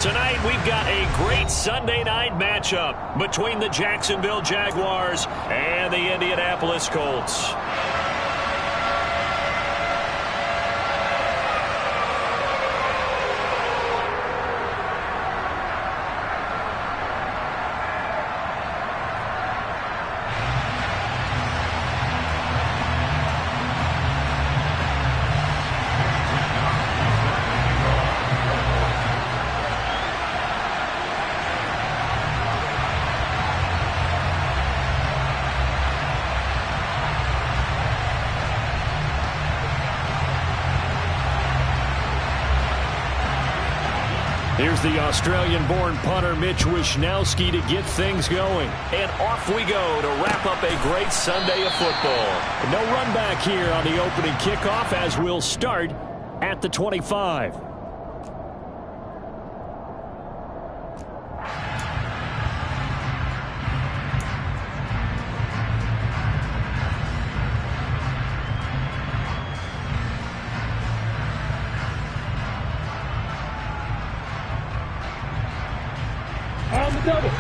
Tonight, we've got a great Sunday night matchup between the Jacksonville Jaguars and the Indianapolis Colts. Here's the Australian-born punter Mitch Wishnowsky to get things going. And off we go to wrap up a great Sunday of football. No run back here on the opening kickoff as we'll start at the 25. On the double.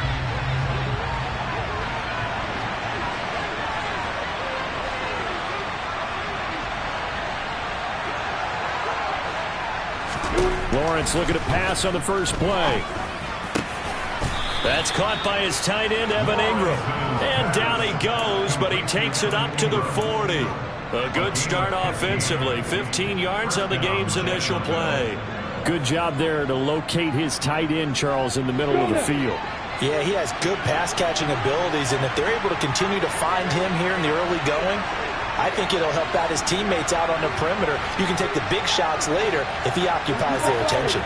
Lawrence looking to pass on the first play. That's caught by his tight end, Evan Ingram. And down he goes, but he takes it up to the 40. A good start offensively. 15 yards on the game's initial play. Good job there to locate his tight end, Charles, in the middle of the field. Yeah, he has good pass-catching abilities, and if they're able to continue to find him here in the early going, I think it'll help out his teammates out on the perimeter. You can take the big shots later if he occupies their attention.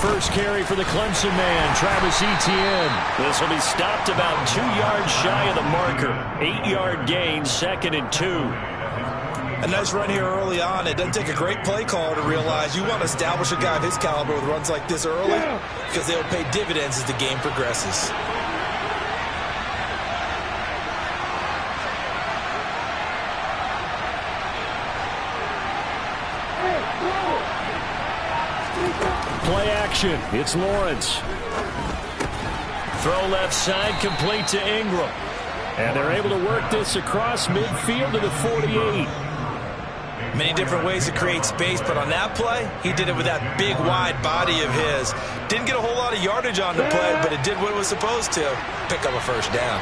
First carry for the Clemson man, Travis Etienne. This will be stopped about 2 yards shy of the marker. 8-yard gain, 2nd and 2. A nice run here early on. It doesn't take a great play caller to realize you want to establish a guy of his caliber with runs like this early because they'll pay dividends as the game progresses. Play action. It's Lawrence. Throw left side, complete to Ingram. And they're able to work this across midfield to the 48. Many different ways to create space, but on that play, he did it with that big, wide body of his. Didn't get a whole lot of yardage on the play, but it did what it was supposed to. Pick up a first down.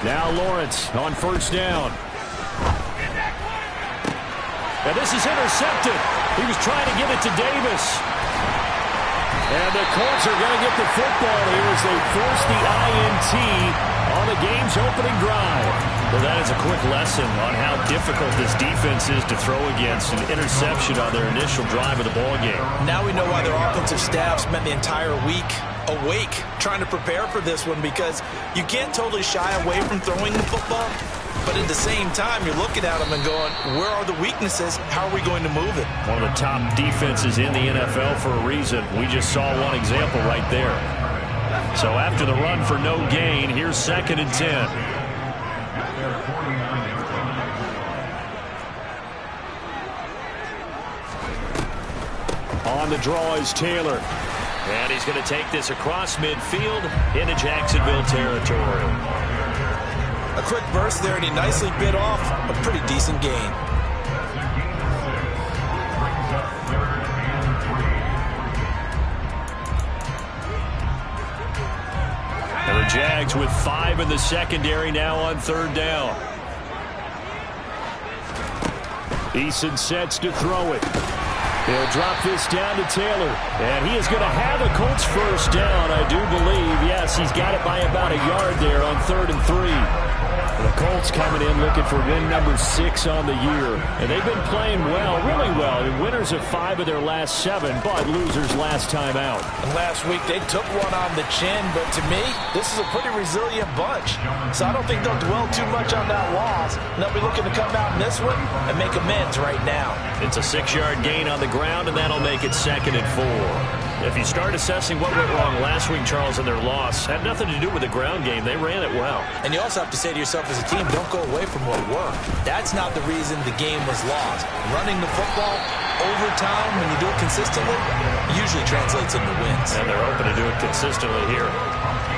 Now Lawrence on first down. And this is intercepted. He was trying to give it to Davis. And the Colts are going to get the football here as they force the INT on the game's opening drive. Well, that is a quick lesson on how difficult this defense is to throw against an interception on their initial drive of the ballgame. Now we know why their offensive staff spent the entire week awake trying to prepare for this one, because you can't totally shy away from throwing the football. But at the same time, you're looking at them and going, where are the weaknesses? How are we going to move it? One of the top defenses in the NFL for a reason. We just saw one example right there. So after the run for no gain, here's 2nd and 10. On the draw is Taylor. And he's going to take this across midfield into Jacksonville territory. A quick burst there, and he nicely bit off a pretty decent gain. And the Jags with 5 in the secondary now on 3rd down. Eason sets to throw it. He'll drop this down to Taylor. And he is going to have a Colts first down, I do believe. Yes, he's got it by about a yard there on 3rd and 3. The Colts coming in looking for win number 6 on the year. And they've been playing well, really well. And winners of 5 of their last 7, but losers last time out. And last week they took one on the chin, but to me, this is a pretty resilient bunch. So I don't think they'll dwell too much on that loss. And they'll be looking to come out in this one and make amends right now. It's a 6-yard gain on the ground, and that'll make it 2nd and 4. If you start assessing what went wrong last week, Charles, in their loss, had nothing to do with the ground game. They ran it well. And you also have to say to yourself as a team, don't go away from what worked. That's not the reason the game was lost. Running the football, overtime, when you do it consistently, usually translates into wins. And they're open to do it consistently here.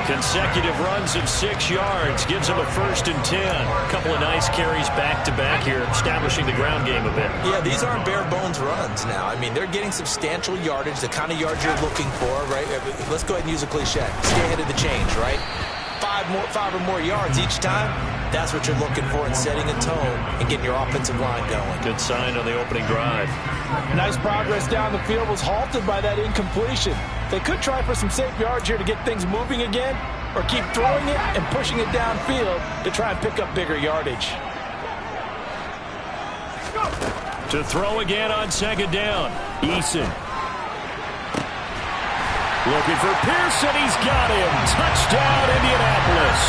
Consecutive runs of 6 yards gives them a 1st and 10. A couple of nice carries back-to-back here, establishing the ground game a bit. Yeah, these aren't bare-bones runs now. I mean, they're getting substantial yardage, the kind of yards you're looking for, right? Let's go ahead and use a cliche. Stay ahead of the change, right? 5 or more yards each time. That's what you're looking for in setting a tone and getting your offensive line going. Good sign on the opening drive. Nice progress down the field was halted by that incompletion. They could try for some safe yards here to get things moving again, or keep throwing it and pushing it downfield to try and pick up bigger yardage. To throw again on 2nd down. Eason. Looking for Pearson. He's got him. Touchdown, Indianapolis.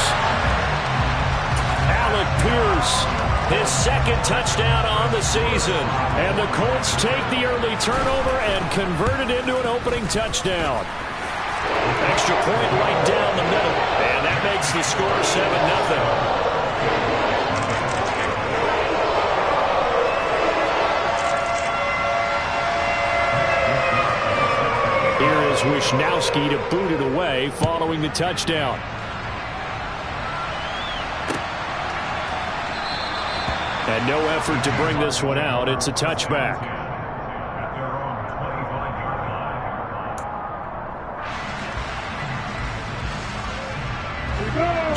Alec Pierce, his 2nd touchdown on the season. And the Colts take the early turnover and convert it into an opening touchdown. Extra point right down the middle. And that makes the score 7-0. Here is Wisnowski to boot it away following the touchdown. And no effort to bring this one out. It's a touchback.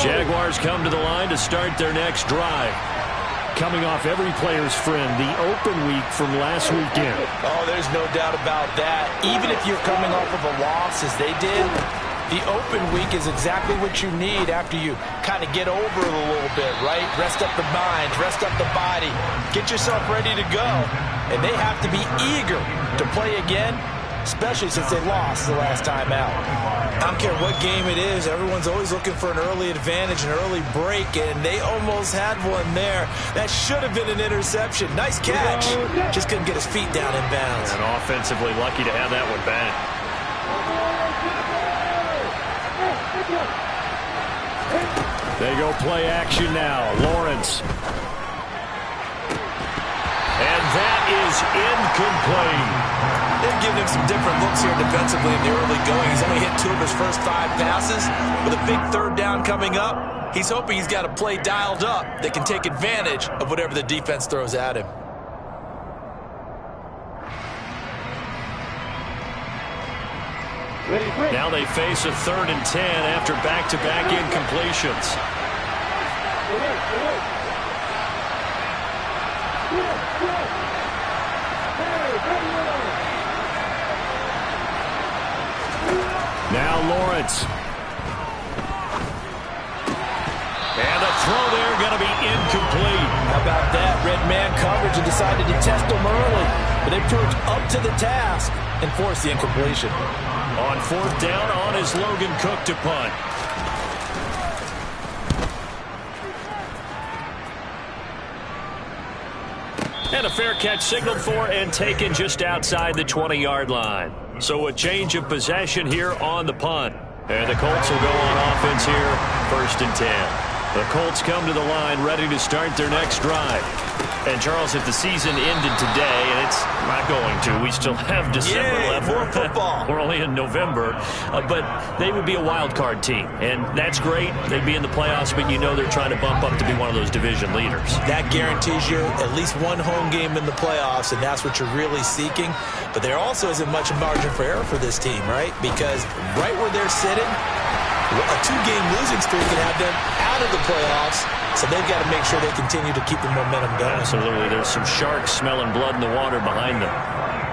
Jaguars come to the line to start their next drive. Coming off every player's friend, the open week from last weekend. Oh, there's no doubt about that. Even if you're coming off of a loss as they did, the open week is exactly what you need after you kind of get over it a little bit, right? Rest up the mind, rest up the body, get yourself ready to go. And they have to be eager to play again, especially since they lost the last time out. I don't care what game it is, everyone's always looking for an early advantage, an early break, and they almost had one there. That should have been an interception. Nice catch. Just couldn't get his feet down in bounds. And offensively lucky to have that one back. They go play action now. Lawrence. And that is incomplete. They've given him some different looks here defensively in the early going. He's only hit 2 of his first 5 passes. With a big 3rd down coming up, he's hoping he's got a play dialed up that can take advantage of whatever the defense throws at him. Now they face a 3rd and 10 after back-to-back incompletions. Now Lawrence. And a throw there going to be incomplete. How about that? Red man coverage and decided to test them early. But they proved up to the task and forced the incompletion. On 4th down, on is Logan Cook to punt. And a fair catch signaled for and taken just outside the 20-yard line. So a change of possession here on the punt. And the Colts will go on offense here, 1st and 10. The Colts come to the line ready to start their next drive. And, Charles, if the season ended today, and it's not going to, we still have December left. More football. We're only in November. But they would be a wild card team. And that's great. They'd be in the playoffs, but you know they're trying to bump up to be one of those division leaders. That guarantees you at least one home game in the playoffs, and that's what you're really seeking. But there also isn't much margin for error for this team, right? Because right where they're sitting, a 2-game losing streak can have them out of the playoffs. So they've got to make sure they continue to keep the momentum going. Absolutely. There's some sharks smelling blood in the water behind them.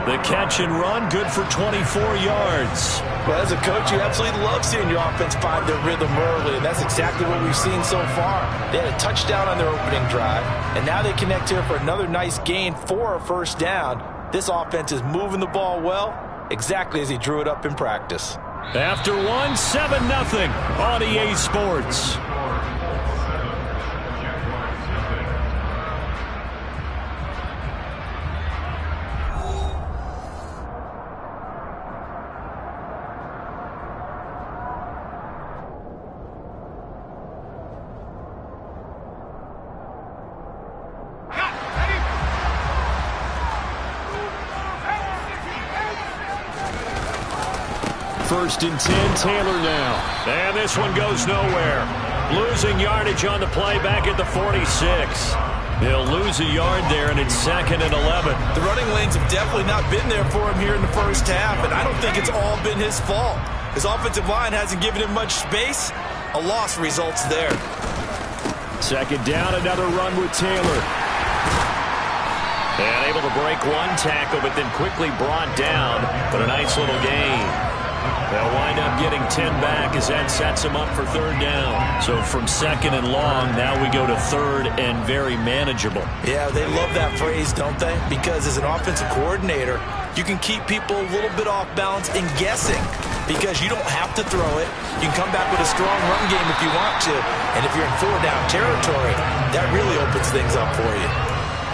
The catch and run, good for 24 yards. Well, as a coach, you absolutely love seeing your offense find their rhythm early, and that's exactly what we've seen so far. They had a touchdown on their opening drive, and now they connect here for another nice gain for a 1st down. This offense is moving the ball well, exactly as he drew it up in practice. After 7-0 on EA Sports. first and 10. Taylor now. And this one goes nowhere. Losing yardage on the play back at the 46. He'll lose a yard there, and it's 2nd and 11. The running lanes have definitely not been there for him here in the first half, and I don't think it's all been his fault. His offensive line hasn't given him much space. A loss results there. 2nd down, another run with Taylor. And able to break one tackle, but then quickly brought down. But a nice little gain. They'll wind up getting 10 back as that sets them up for 3rd down. So from 2nd and long, now we go to 3rd and very manageable. Yeah, they love that phrase, don't they? Because as an offensive coordinator, you can keep people a little bit off balance and guessing because you don't have to throw it. You can come back with a strong run game if you want to. And if you're in 4-down territory, that really opens things up for you.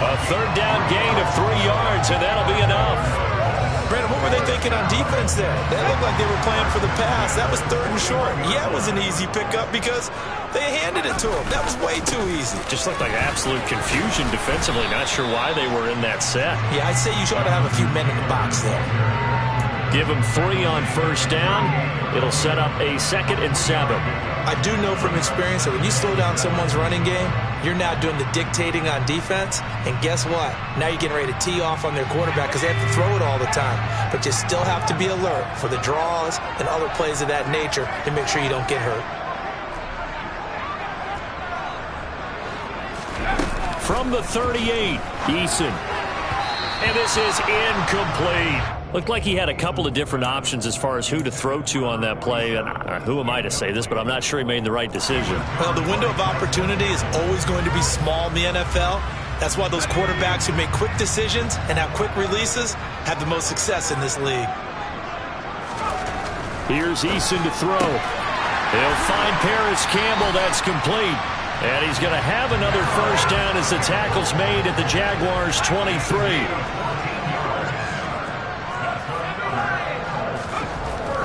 A 3rd down gain of 3 yards, and that'll be enough. Brandon, what were they thinking on defense there? They looked like they were playing for the pass. That was 3rd and short. Yeah, it was an easy pickup because they handed it to him. That was way too easy. Just looked like absolute confusion defensively. Not sure why they were in that set. Yeah, I'd say you ought to have a few men in the box there. Give him 3 on 1st down. It'll set up a 2nd and 7. I do know from experience that when you slow down someone's running game, you're now doing the dictating on defense. And guess what? Now you're getting ready to tee off on their quarterback because they have to throw it all the time. But you still have to be alert for the draws and other plays of that nature to make sure you don't get hurt. From the 38, Eason. And this is incomplete. Looked like he had a couple of different options as far as who to throw to on that play. And who am I to say this, but I'm not sure he made the right decision. Well, the window of opportunity is always going to be small in the NFL. That's why those quarterbacks who make quick decisions and have quick releases have the most success in this league. Here's Eason to throw. He'll find Paris Campbell. That's complete. And he's going to have another 1st down as the tackle's made at the Jaguars' 23.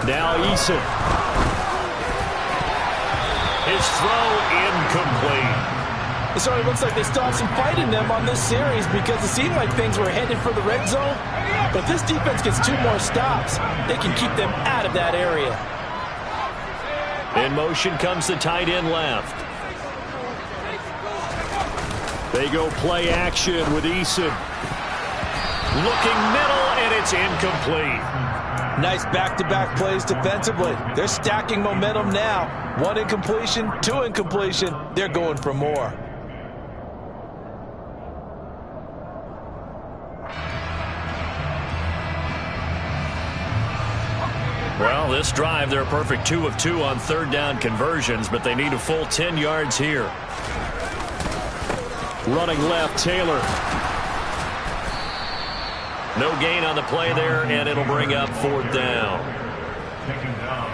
Now Eason. His throw incomplete. It certainly looks like they still have some fight in them on this series because it seemed like things were headed for the red zone. But if this defense gets 2 more stops, they can keep them out of that area. In motion comes the tight end left. They go play action with Eason. Looking middle, and it's incomplete. Nice back-to-back plays defensively. They're stacking momentum now. 1 incompletion, 2 incompletion. They're going for more. Well, this drive, they're a perfect 2 of 2 on 3rd down conversions, but they need a full 10 yards here. Running left, Taylor. No gain on the play there, and it'll bring up 4th down.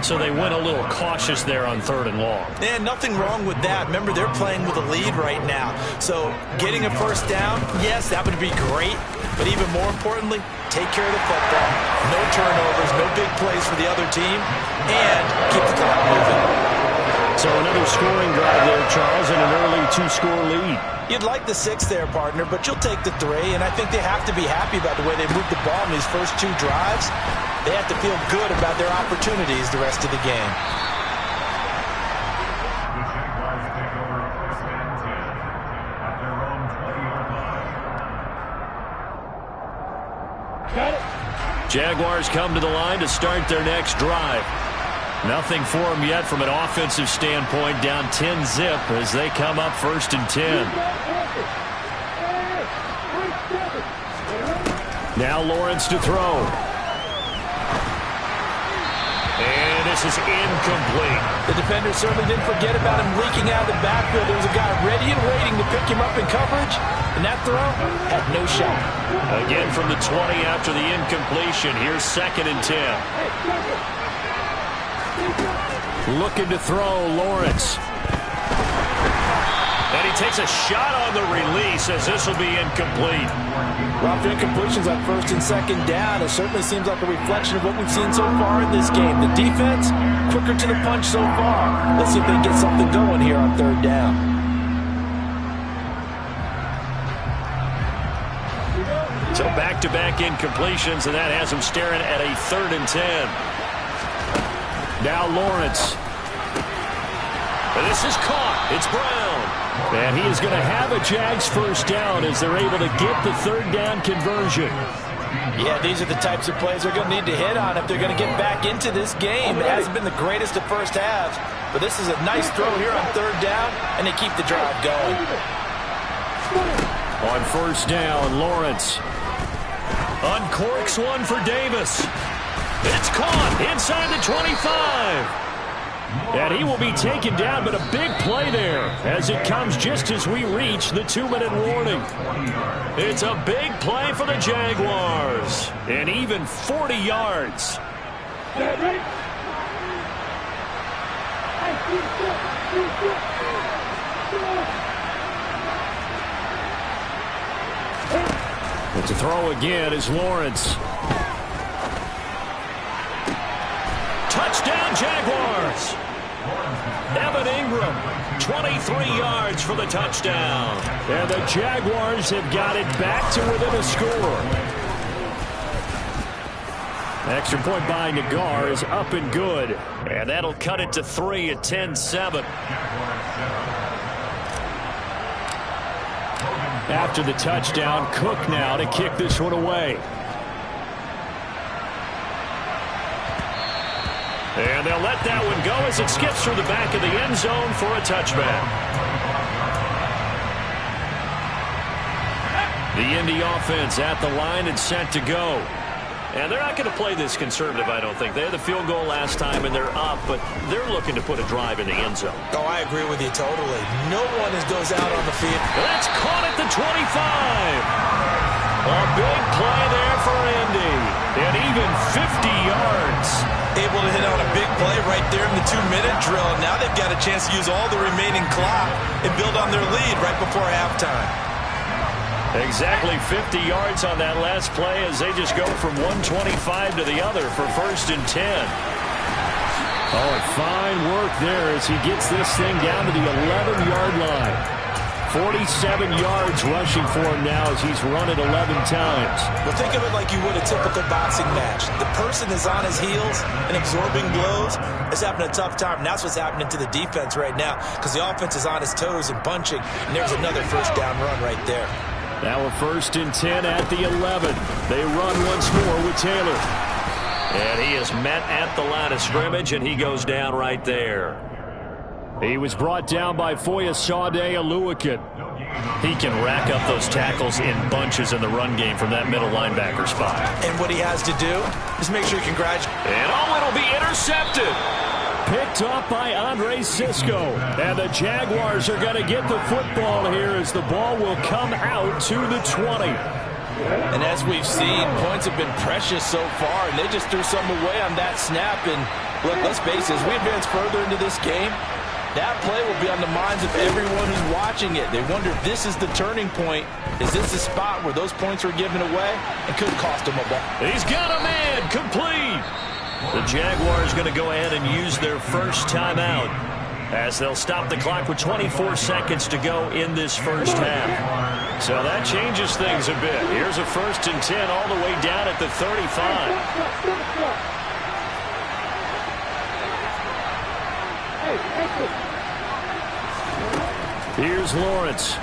So they went a little cautious there on 3rd and long. And nothing wrong with that. Remember, they're playing with a lead right now. So getting a 1st down, yes, that would be great. But even more importantly, take care of the football. No turnovers, no big plays for the other team, and keep the clock moving. So another scoring drive there, Charles, and an early 2-score lead. You'd like the 6 there, partner, but you'll take the 3, and I think they have to be happy about the way they moved the ball in these first 2 drives. They have to feel good about their opportunities the rest of the game. Jaguars come to the line to start their next drive. Nothing for them yet from an offensive standpoint, down 10-zip as they come up 1st and 10. Now Lawrence to throw. And this is incomplete. The defender certainly didn't forget about him leaking out of the backfield. There was a guy ready and waiting to pick him up in coverage, and that throw had no shot. Again from the 20 after the incompletion. Here's 2nd and 10. Looking to throw, Lawrence. And he takes a shot on the release as this will be incomplete. Well, after incompletions on 1st and 2nd down, it certainly seems like a reflection of what we've seen so far in this game. The defense, quicker to the punch so far. Let's see if they can get something going here on 3rd down. So back-to-back incompletions, and that has them staring at a 3rd and 10. Now Lawrence. And this is caught. It's Brown. And he is going to have a Jags first down as they're able to get the third down conversion. Yeah, these are the types of plays they're going to need to hit on if they're going to get back into this game. It hasn't been the greatest of first halves, but this is a nice throw here on third down, and they keep the drive going. On first down, Lawrence uncorks one for Davis. It's caught inside the 25. And he will be taken down, but a big play there as it comes just as we reach the 2-minute warning. It's a big play for the Jaguars. And even 40 yards. But to throw again is Lawrence. Touchdown, Jaguars. Evan Ingram, 23 yards for the touchdown. And the Jaguars have got it back to within a score. Extra point by Nagar is up and good. And that'll cut it to 3 at 10-7. After the touchdown, Cook now to kick this one away. And they'll let that one go as it skips through the back of the end zone for a touchback. The Indy offense at the line and set to go. And they're not going to play this conservative, I don't think. They had the field goal last time, and they're up, but they're looking to put a drive in the end zone. Oh, I agree with you totally. No one goes out on the field. That's caught at the 25. A big play there for Indy. And even 50 yards. Able to hit on a big play right there in the 2-minute drill. And now they've got a chance to use all the remaining clock and build on their lead right before halftime. Exactly 50 yards on that last play as they just go from 125 to the other for 1st and 10. Oh, and fine work there as he gets this thing down to the 11-yard line. 47 yards rushing for him now as he's run it 11 times. Well, think of it like you would a typical boxing match. The person is on his heels and absorbing blows is having a tough time. And that's what's happening to the defense right now because the offense is on his toes and punching. And there's another first down run right there. Now a 1st and 10 at the 11. They run once more with Taylor. And he is met at the line of scrimmage, and he goes down right there. He was brought down by Foyesade Oluwakin. He can rack up those tackles in bunches in the run game from that middle linebacker spot. And what he has to do is make sure he congratulates. And it'll be intercepted. Picked off by Andre Sisco. And the Jaguars are going to get the football here as the ball will come out to the 20. And as we've seen, points have been precious so far, and they just threw some away on that snap. And look, let's face it, as we advance further into this game, that play will be on the minds of everyone who's watching it. They wonder if this is the turning point. Is this the spot where those points were given away? It could cost them a ball. He's got a man complete. The Jaguars going to go ahead and use their first timeout as they'll stop the clock with 24 seconds to go in this first half. So that changes things a bit. Here's a 1st and 10 all the way down at the 35. Here's Lawrence.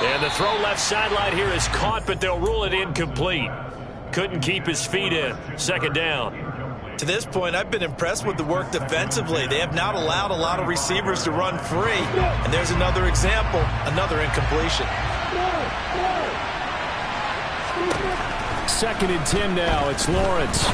And the throw left sideline here is caught, but they'll rule it incomplete. Couldn't keep his feet in. 2nd down. To this point, I've been impressed with the work defensively. They have not allowed a lot of receivers to run free. And there's another example, another incompletion. 2nd and 10 now. It's Lawrence.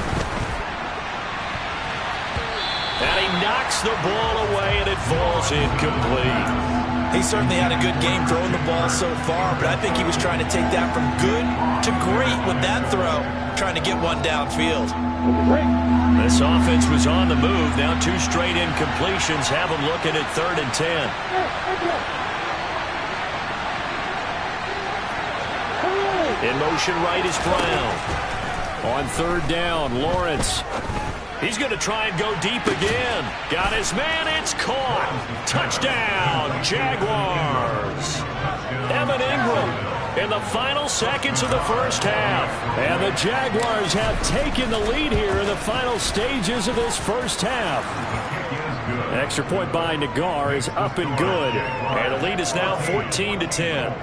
And he knocks the ball away, and it falls incomplete. He certainly had a good game throwing the ball so far, but I think he was trying to take that from good to great with that throw, trying to get one downfield. This offense was on the move. Now 2 straight incompletions have them looking at 3rd and 10. In motion right is Brown. On 3rd down, Lawrence. He's going to try and go deep again. Got his man. It's caught. Touchdown, Jaguars. Evan Ingram. in the final seconds of the first half. And the Jaguars have taken the lead here in the final stages of this first half. An extra point by Nagar is up and good. And the lead is now 14-10.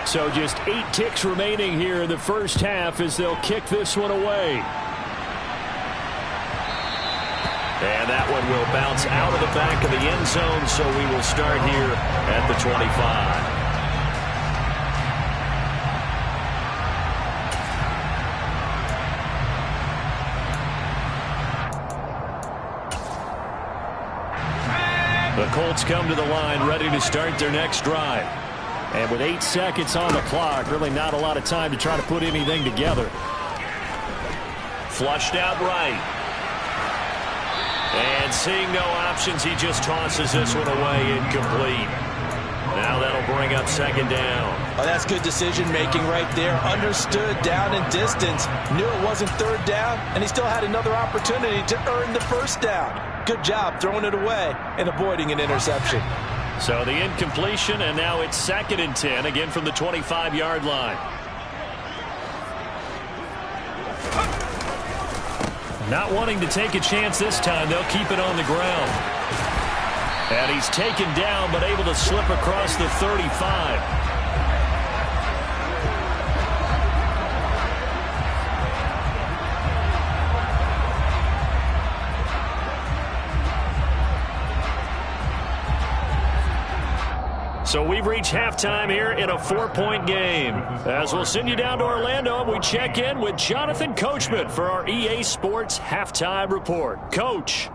So just 8 ticks remaining here in the first half as they'll kick this one away. And that one will bounce out of the back of the end zone, so we will start here at the 25. The Colts come to the line ready to start their next drive. And with 8 seconds on the clock, really not a lot of time to try to put anything together. Flushed out right. And seeing no options, he just tosses this one away incomplete. Now that'll bring up second down. Oh, that's good decision-making right there. Understood down and distance. Knew it wasn't third down, and he still had another opportunity to earn the first down. Good job throwing it away and avoiding an interception. So the incompletion, and now it's 2nd and 10, again from the 25-yard line. Not wanting to take a chance this time, they'll keep it on the ground. And he's taken down, but able to slip across the 35. So we've reached halftime here in a 4-point game. As we'll send you down to Orlando, we check in with Jonathan Coachman for our EA Sports Halftime Report. Coach.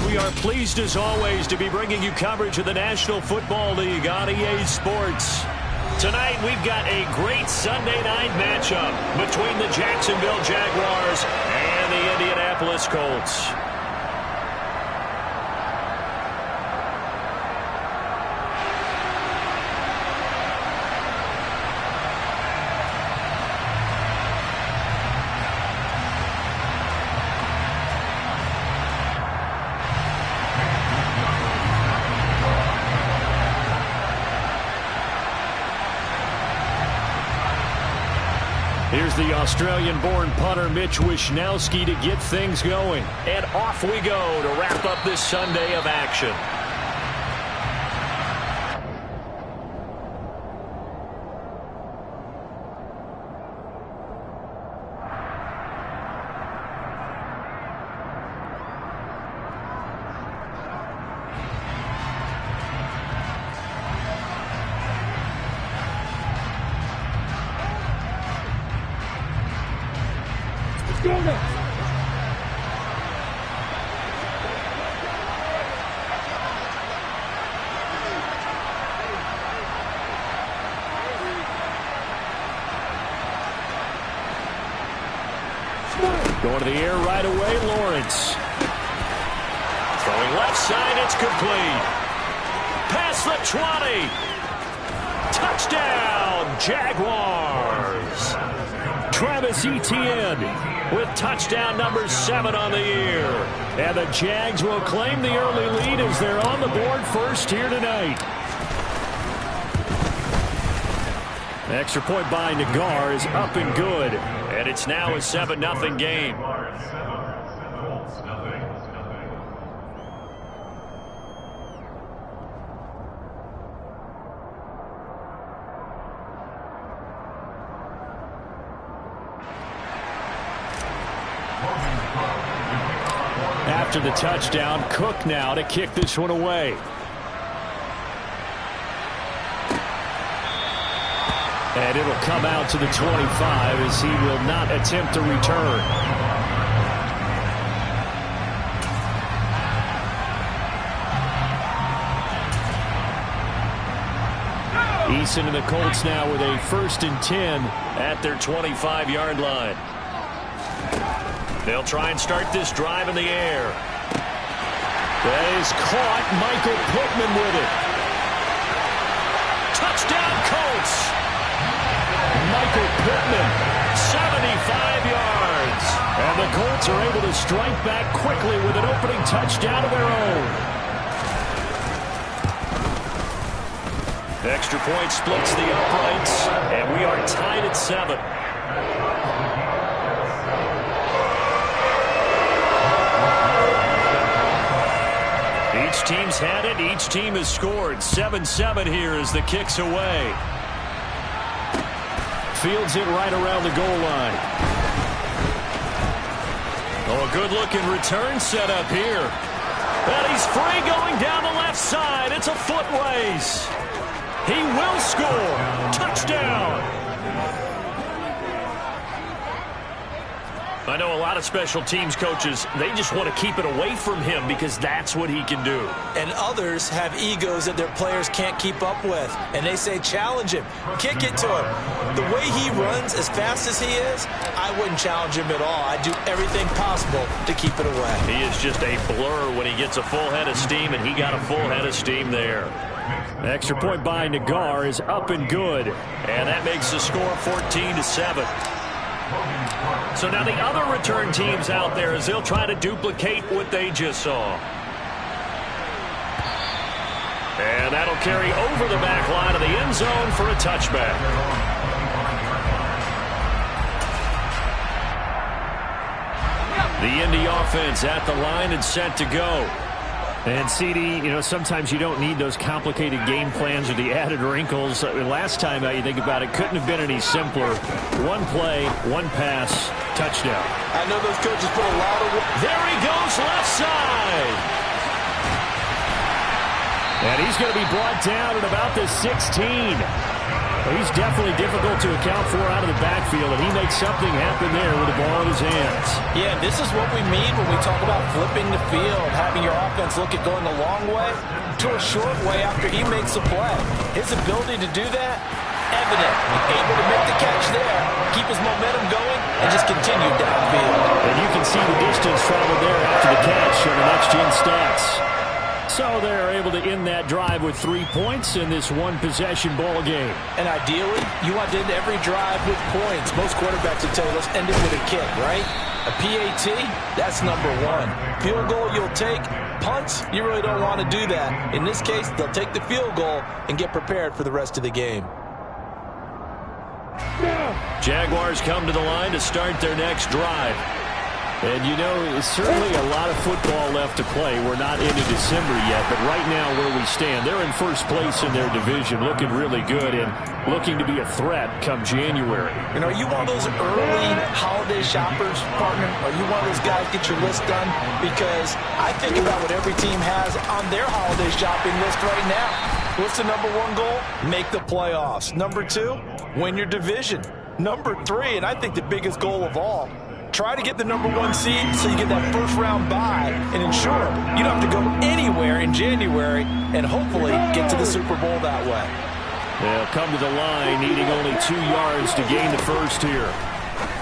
we are pleased as always to be bringing you coverage of the National Football League on EA Sports. Tonight we've got a great Sunday night matchup between the Jacksonville Jaguars and the Indianapolis Colts. Here's the Australian-born punter Mitch Wishnowsky to get things going. And off we go to wrap up this Sunday of action. Going to the air right away, Lawrence. Throwing left side, it's complete. Past the 20. Touchdown, Jaguars. Travis Etienne with touchdown number 7 on the year. And the Jags will claim the early lead as they're on the board first here tonight. The extra point by Nagar is up and good. And it's now a 7-0 game. After the touchdown, Cook now to kick this one away. And it'll come out to the 25 as he will not attempt to return. Eason and the Colts now with a 1st and 10 at their 25-yard line. They'll try and start this drive in the air. That is caught. Michael Pittman with it. Touchdown, Colts. Michael Pittman, 75 yards. And the Colts are able to strike back quickly with an opening touchdown of their own. Extra point splits the uprights, and we are tied at 7. Each team's had it. Each team has scored. 7-7 here as the kick's away. Fields it right around the goal line. Oh, a good-looking return set up here. And he's free going down the left side. It's a foot race. He will score. Touchdown. I know a lot of special teams coaches, they just want to keep it away from him because that's what he can do. And others have egos that their players can't keep up with. And they say, challenge him. Kick it to him. The way he runs as fast as he is, I wouldn't challenge him at all. I'd do everything possible to keep it away. He is just a blur when he gets a full head of steam, and he got a full head of steam there. The extra point by Nagar is up and good. And that makes the score 14-7. So now the other return teams out there as they'll try to duplicate what they just saw. And that'll carry over the back line of the end zone for a touchback. The Indy offense at the line and set to go. And, CD, you know, sometimes you don't need those complicated game plans or the added wrinkles. Last time you think about it, couldn't have been any simpler. One play, one pass, touchdown. I know those coaches put a lot of work. There he goes, left side. And he's going to be brought down at about the 16. Well, he's definitely difficult to account for out of the backfield, and he makes something happen there with the ball in his hands. Yeah, this is what we mean when we talk about flipping the field, having your offense look at going a long way to a short way after he makes a play. His ability to do that, evident. Able to make the catch there, keep his momentum going, and just continue downfield. And you can see the distance traveled there after the catch on the next-gen stats. So they're able to end that drive with 3 points in this one-possession ball game. And ideally, you want to end every drive with points. Most quarterbacks would tell you, let's end it with a kick, right? A PAT, that's number one. Field goal you'll take. Punts, you really don't want to do that. In this case, they'll take the field goal and get prepared for the rest of the game. Jaguars come to the line to start their next drive. And, you know, certainly a lot of football left to play. We're not into December yet, but right now where we stand, they're in first place in their division, looking really good and looking to be a threat come January. And are you one of those early holiday shoppers, partner? Are you one of those guys get your list done? Because I think about what every team has on their holiday shopping list right now. What's the number one goal? Make the playoffs. Number two, win your division. Number three, and I think the biggest goal of all, try to get the number one seed so you get that first round bye and ensure you don't have to go anywhere in January and hopefully get to the Super Bowl that way. They'll come to the line needing only 2 yards to gain the first here.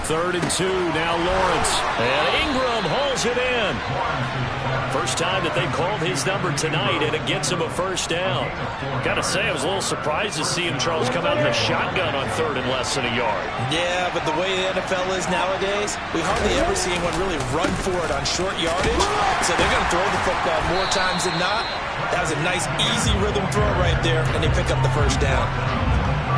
3rd and 2, now Lawrence. And Ingram hauls it in. First time that they've called his number tonight, and it gets him a first down. Got to say, I was a little surprised to see him, Charles, come out in the shotgun on 3rd and less than a yard. Yeah, but the way the NFL is nowadays, we hardly ever see anyone really run for it on short yardage. So they're going to throw the football more times than not. That was a nice, easy rhythm throw right there, and they pick up the first down.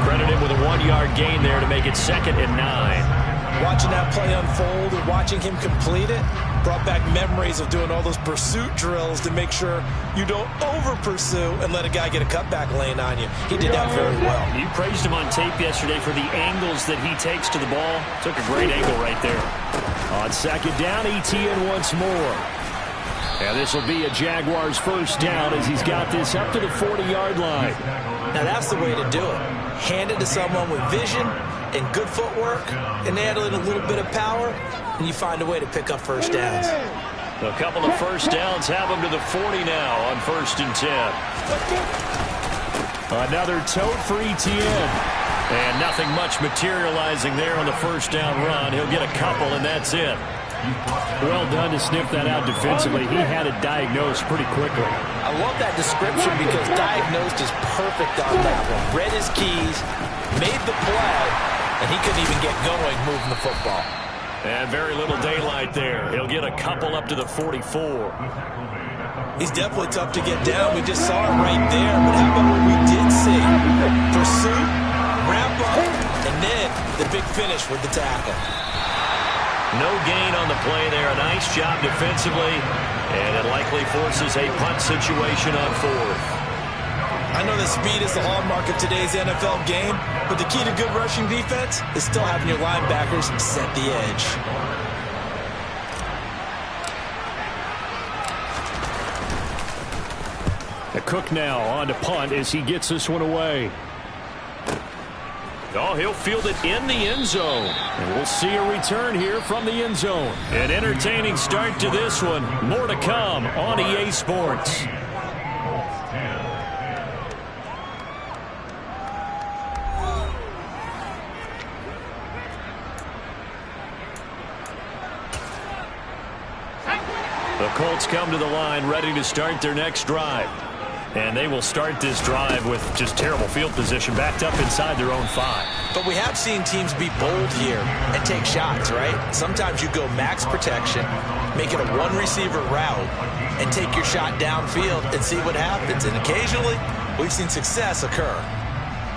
Credit him with a 1-yard gain there to make it 2nd and 9. Watching that play unfold and watching him complete it brought back memories of doing all those pursuit drills to make sure you don't over-pursue and let a guy get a cutback lane on you. He did that very well. You praised him on tape yesterday for the angles that he takes to the ball. Took a great angle right there. On 2nd down, ETN once more. And this will be a Jaguars first down as he's got this up to the 40-yard line. Now that's the way to do it. Hand it to someone with vision and good footwork, and add a little bit of power, and you find a way to pick up first downs. A couple of first downs have them to the 40 now on 1st and 10. Another tote for ETN. And nothing much materializing there on the first down run. He'll get a couple, and that's it. Well done to sniff that out defensively. He had it diagnosed pretty quickly. I love that description because diagnosed is perfect on that one. Read his keys, made the play, and he couldn't even get going moving the football. And very little daylight there. He'll get a couple up to the 44. He's definitely tough to get down. We just saw it right there. But how about what we did see? Pursuit, wrap up, and then the big finish with the tackle. No gain on the play there. A nice job defensively. And it likely forces a punt situation on 4th. I know that speed is the hallmark of today's NFL game, but the key to good rushing defense is still having your linebackers set the edge. Cook now on to punt as he gets this one away. Oh, he'll field it in the end zone. And we'll see a return here from the end zone. An entertaining start to this one. More to come on EA Sports. The Colts come to the line ready to start their next drive. And they will start this drive with just terrible field position backed up inside their own 5. But we have seen teams be bold here and take shots, right? Sometimes you go max protection, make it a one-receiver route, and take your shot downfield and see what happens. And occasionally, we've seen success occur.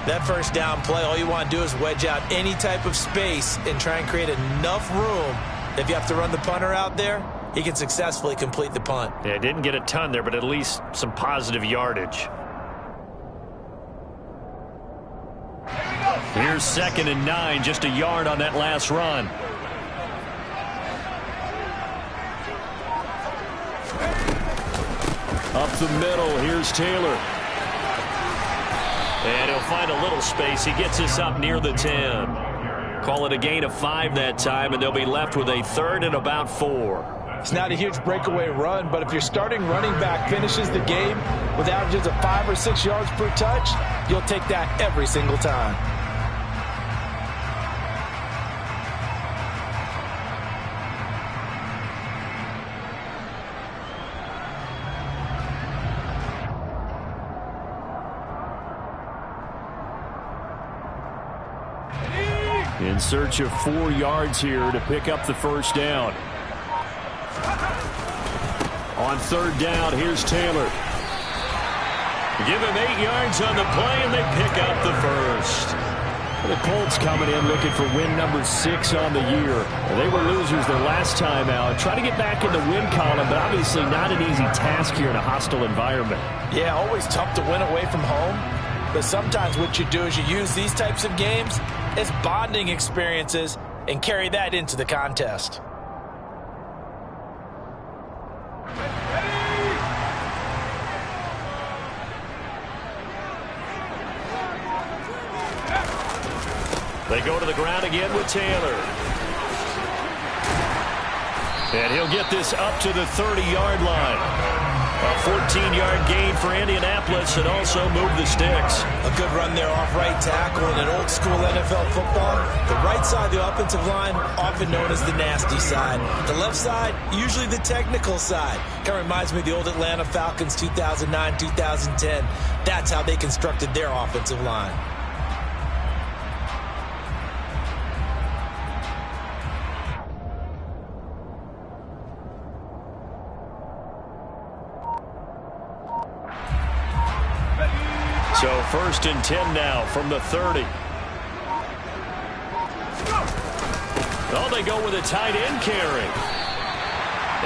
That first down play, all you want to do is wedge out any type of space and try and create enough room. If you have to run the punter out there, he can successfully complete the punt. Yeah, didn't get a ton there, but at least some positive yardage. Here's 2nd and 9, just a yard on that last run. Up the middle, here's Taylor. And he'll find a little space. He gets us up near the 10. Call it a gain of 5 that time, and they'll be left with a 3rd and about 4. It's not a huge breakaway run, but if your starting running back finishes the game with averages of 5 or 6 yards per touch, you'll take that every single time. In search of 4 yards here to pick up the first down. On 3rd down, here's Taylor. Give him 8 yards on the play, and they pick up the first. The Colts coming in looking for win number 6 on the year. They were losers their last time out. Try to get back in the win column, but obviously not an easy task here in a hostile environment. Yeah, always tough to win away from home. But sometimes what you do is you use these types of games as bonding experiences and carry that into the contest. They go to the ground again with Taylor. And he'll get this up to the 30-yard line. A 14-yard gain for Indianapolis and also move the sticks. A good run there off right tackle in an old-school NFL football. The right side of the offensive line, often known as the nasty side. The left side, usually the technical side. Kind of reminds me of the old Atlanta Falcons 2009-2010. That's how they constructed their offensive line. So 1st and 10 now from the 30. Oh, they go with a tight end carry.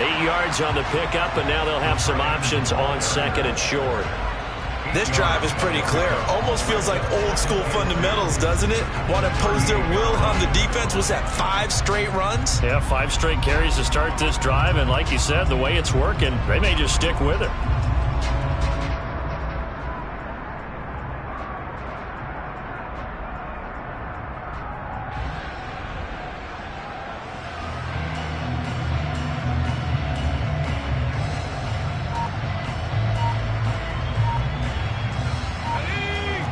8 yards on the pickup, and now they'll have some options on 2nd and short. This drive is pretty clear. Almost feels like old school fundamentals, doesn't it? Want to impose their will on the defense. Was that 5 straight runs? Yeah, 5 straight carries to start this drive, and like you said, the way it's working, they may just stick with it.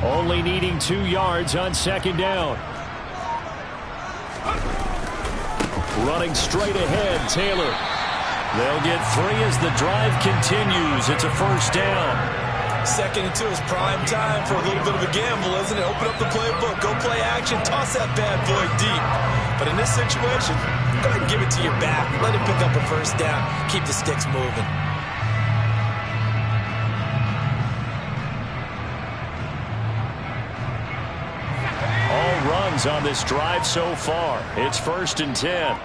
Only needing 2 yards on 2nd down. Running straight ahead, Taylor. They'll get 3 as the drive continues. It's a 1st down. 2nd and 2 is prime time for a little bit of a gamble, isn't it? Open up the playbook, go play action, toss that bad boy deep. But in this situation, go ahead and give it to your back. Let him pick up a 1st down. Keep the sticks moving. Runs on this drive so far. It's 1st and 10.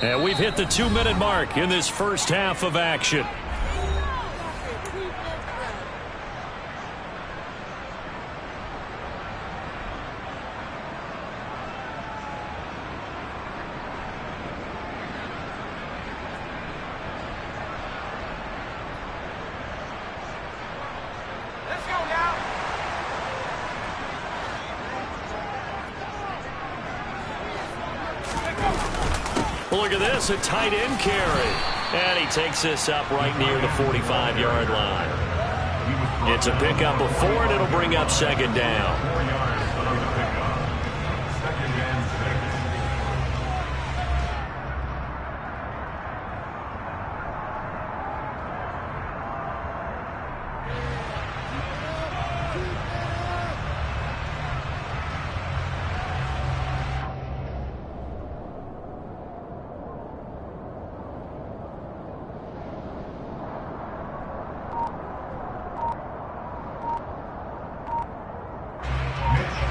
And we've hit the 2-minute mark in this first half of action. Look at this, a tight end carry. And he takes this up right near the 45-yard line. It's a pickup of 4, and it'll bring up 2nd down.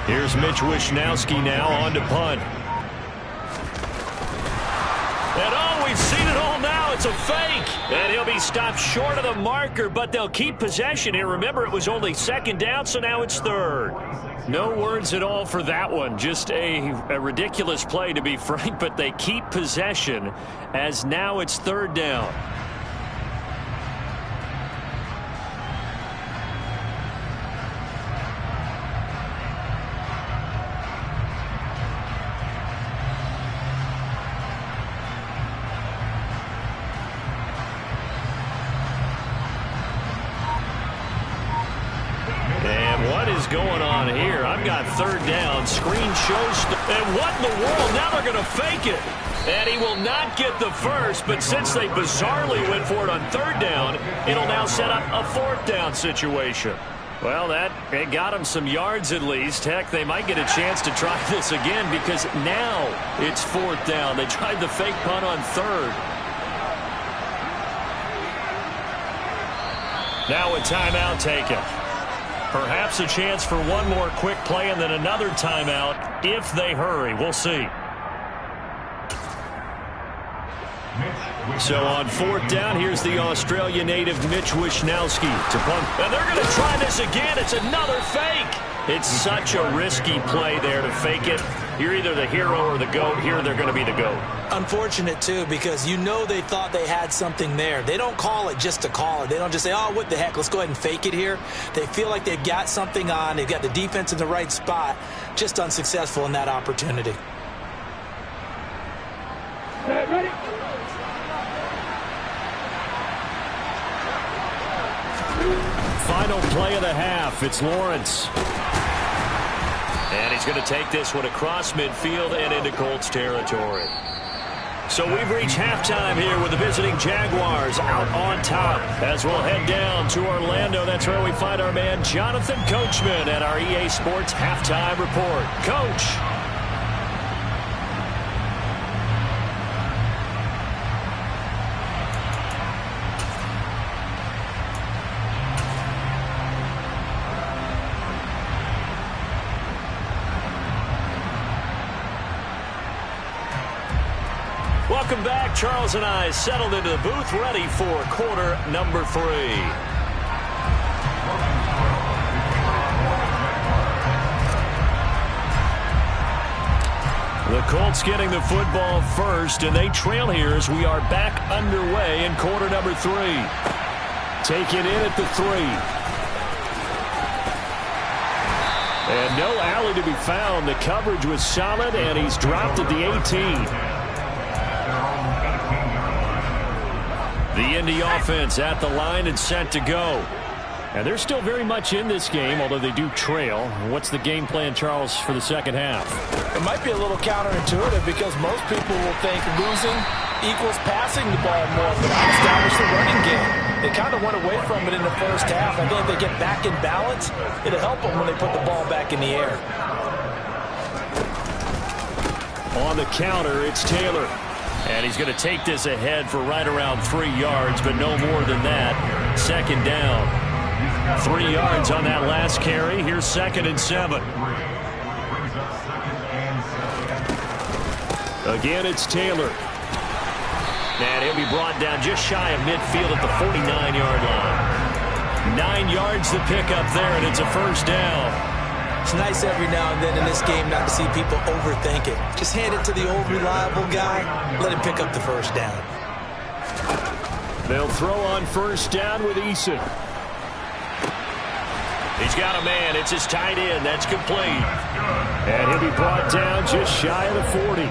Here's Mitch Wishnowski now on to punt. And oh, we've seen it all now. It's a fake. And he'll be stopped short of the marker, but they'll keep possession here. Remember, it was only 2nd down, so now it's 3rd. No words at all for that one. Just a ridiculous play, to be frank, but they keep possession as now it's 3rd down. on third down. Screen shows. And what in the world? Now they're going to fake it. And he will not get the first, but since they bizarrely went for it on third down, it'll now set up a fourth down situation. Well, it got him some yards at least. Heck, they might get a chance to try this again because now it's fourth down. They tried the fake punt on third. Now a timeout taken. Perhaps a chance for one more quick play and then another timeout if they hurry. We'll see. So on fourth down, here's the Australia native Mitch Wishnowsky to punt. And they're going to try this again. It's another fake. It's such a risky play there to fake it. You're either the hero or the GOAT. Here they're going to be the GOAT. Unfortunate, too, because you know they thought they had something there. They don't call it just to call it. They don't just say, oh, what the heck, let's go ahead and fake it here. They feel like they've got something on. They've got the defense in the right spot. Just unsuccessful in that opportunity. Ready? Final play of the half. It's Lawrence. And he's going to take this one across midfield and into Colts territory. So we've reached halftime here with the visiting Jaguars out on top. As we'll head down to Orlando, that's where we find our man Jonathan Coachman at our EA Sports Halftime Report. Coach. Welcome back. Charles and I settled into the booth, ready for quarter number 3. The Colts getting the football first, and they trail here as we are back underway in quarter number 3. Take it in at the 3. And no alley to be found. The coverage was solid, and he's dropped at the 18. The Indy offense at the line and set to go. And they're still very much in this game, although they do trail. What's the game plan, Charles, for the second half? It might be a little counterintuitive because most people will think losing equals passing the ball more, but establish the running game. They kind of went away from it in the first half. I think if they get back in balance, it'll help them when they put the ball back in the air. On the counter, it's Taylor. And he's going to take this ahead for right around 3 yards, but no more than that. Second down. 3 yards on that last carry. Here's 2nd and 7. Again, it's Taylor. And he'll be brought down just shy of midfield at the 49-yard line. 9 yards to pick up there, and it's a first down. It's nice every now and then in this game not to see people overthink it. Just hand it to the old reliable guy. Let him pick up the first down. They'll throw on first down with Eason. He's got a man. It's his tight end. That's complete. And he'll be brought down just shy of the 40.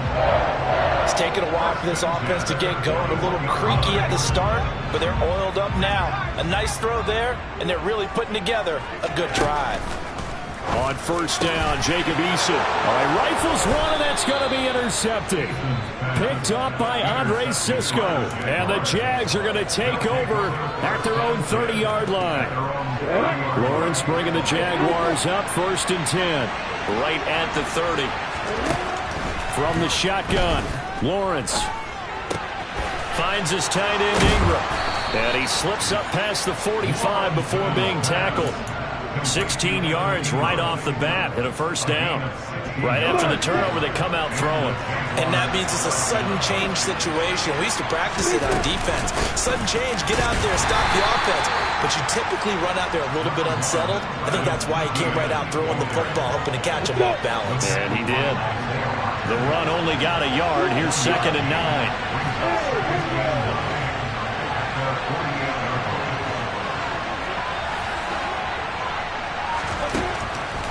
It's taken a while for this offense to get going. A little creaky at the start, but they're oiled up now. A nice throw there, and they're really putting together a good drive. On first down, Jacob Eason. All right, rifles one, and that's going to be intercepted. Picked up by Andre Sisco. And the Jags are going to take over at their own 30-yard line. Lawrence bringing the Jaguars up, 1st and 10. Right at the 30. From the shotgun, Lawrence finds his tight end Ingram. And he slips up past the 45 before being tackled. 16 yards right off the bat and a first down. Right after the turnover, they come out throwing. And that means it's a sudden change situation. We used to practice it on defense. Sudden change, get out there, stop the offense. But you typically run out there a little bit unsettled. I think that's why he came right out throwing the football, hoping to catch him off balance. And he did. The run only got a yard. Here's 2nd and 9.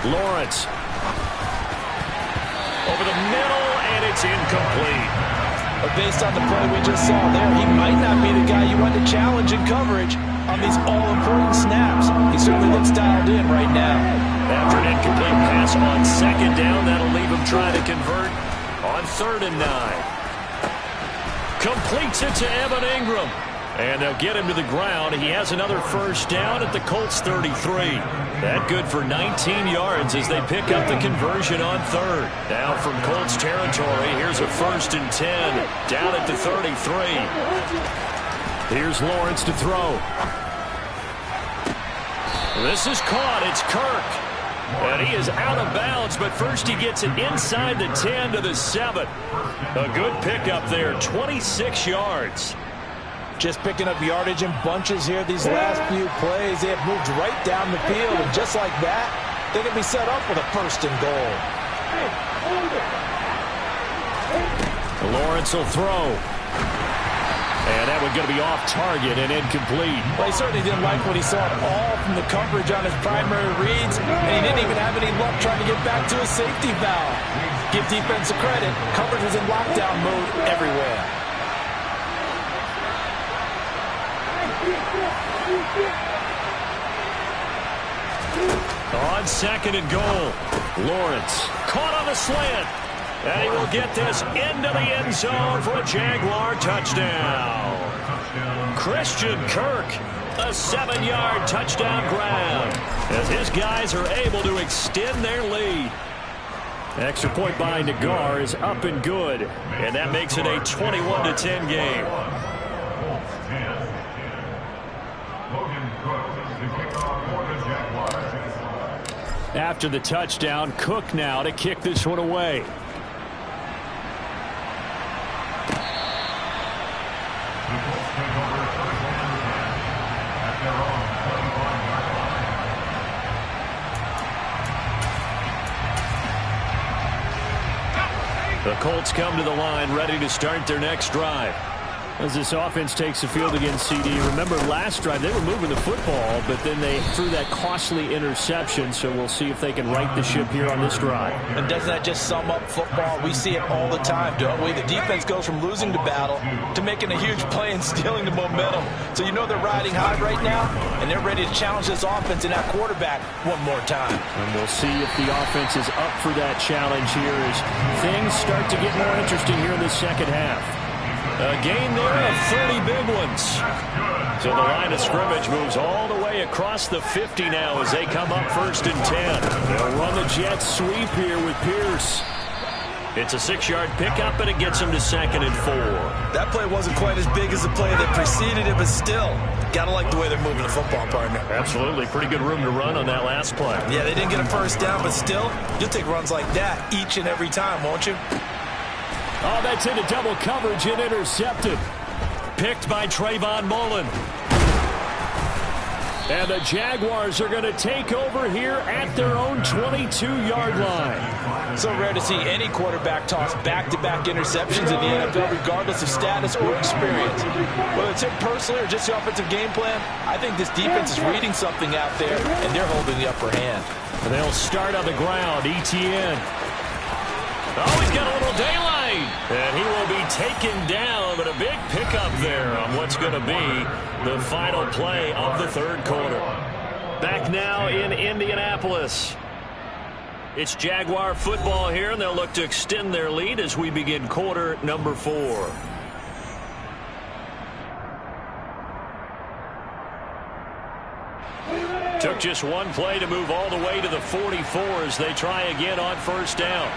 Lawrence over the middle, and it's incomplete. But based on the play we just saw there, he might not be the guy you want to challenge in coverage on these all-important snaps. He certainly looks dialed in right now. After an incomplete pass on second down, that'll leave him trying to convert on 3rd and 9. Completes it to Evan Ingram. And they'll get him to the ground. He has another first down at the Colts 33. That good for 19 yards as they pick up the conversion on 3rd. Now from Colts territory, here's a 1st and 10 down at the 33. Here's Lawrence to throw. This is caught. It's Kirk. And he is out of bounds, but first he gets it inside the 10 to the 7. A good pickup there, 26 yards. Just picking up yardage in bunches here these last few plays. They have moved right down the field, and just like that, they can be set up with a 1st and goal. Lawrence will throw. And that one's going to be off target and incomplete. Well, he certainly didn't like what he saw at all from the coverage on his primary reads, and he didn't even have any luck trying to get back to his safety valve. Give defense credit. Coverage was in lockdown mode everywhere. On 2nd and goal, Lawrence caught on the slant. And he will get this into the end zone for a Jaguar touchdown. Christian Kirk, a 7-yard touchdown grab as his guys are able to extend their lead. Extra point by Nagar is up and good, and that makes it a 21-10 game. After the touchdown, Cook now to kick this one away. The Colts come to the line ready to start their next drive. As this offense takes the field against CD, remember last drive they were moving the football, but then they threw that costly interception, so we'll see if they can right the ship here on this drive. And doesn't that just sum up football? We see it all the time, don't we? The defense goes from losing the battle to making a huge play and stealing the momentum. So you know they're riding high right now, and they're ready to challenge this offense and that quarterback one more time. And we'll see if the offense is up for that challenge here as things start to get more interesting here in the second half. A gain there of 30 big ones. So the line of scrimmage moves all the way across the 50 now as they come up 1st and 10. They'll run the jet sweep here with Pierce. It's a 6-yard pickup, and it gets him to 2nd and 4. That play wasn't quite as big as the play that preceded it, but still, gotta like the way they're moving the football, partner. Absolutely. Pretty good room to run on that last play. Yeah, they didn't get a first down, but still, you'll take runs like that each and every time, won't you? Oh, that's into double coverage and intercepted. Picked by Trayvon Mullen. And the Jaguars are going to take over here at their own 22-yard line. So rare to see any quarterback toss back-to-back interceptions in the NFL, regardless of status or experience. Whether it's him personally or just the offensive game plan, I think this defense is reading something out there, and they're holding the upper hand. And they'll start on the ground. Etienne. Oh, he's got a little daylight. And he will be taken down, but a big pickup there on what's going to be the final play of the 3rd quarter. Back now in Indianapolis. It's Jaguar football here, and they'll look to extend their lead as we begin quarter number 4. Took just one play to move all the way to the 44 as they try again on 1st down.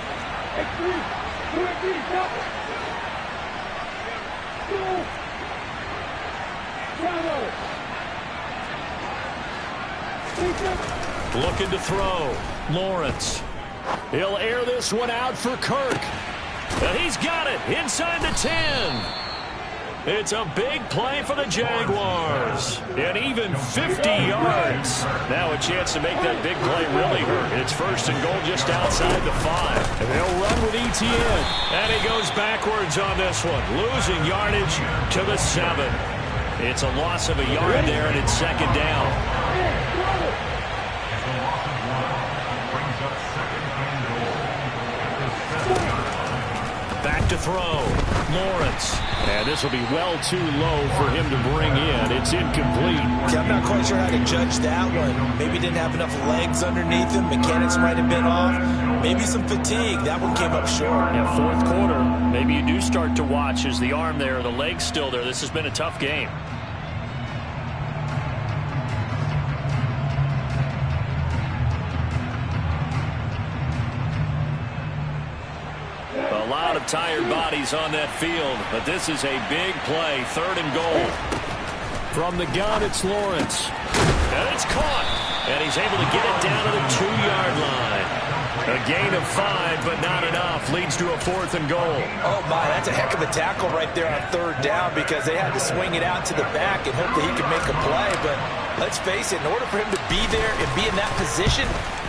Looking to throw. Lawrence. He'll air this one out for Kirk. And he's got it inside the 10. It's a big play for the Jaguars. And even 50 yards. Now a chance to make that big play really hurt. It's 1st and goal just outside the 5. And they'll run with Etienne. And he goes backwards on this one. Losing yardage to the 7. It's a loss of a yard there, and it's 2nd down. Back to throw. Lawrence. And this will be well too low for him to bring in. It's incomplete. Yeah, I'm not quite sure how to judge that one. Maybe didn't have enough legs underneath him. Mechanics might have been off. Maybe some fatigue. That one came up short. Yeah, fourth quarter. Maybe you do start to watch as the arm there, the leg's still there. This has been a tough game. A lot of tired bodies on that field, but this is a big play. 3rd and goal. From the gun, it's Lawrence. And it's caught. And he's able to get it down to the 2-yard line. A gain of 5, but not enough. Leads to a 4th and goal. Oh, my, that's a heck of a tackle right there on 3rd down because they had to swing it out to the back and hope that he could make a play. But let's face it, in order for him to be there and be in that position,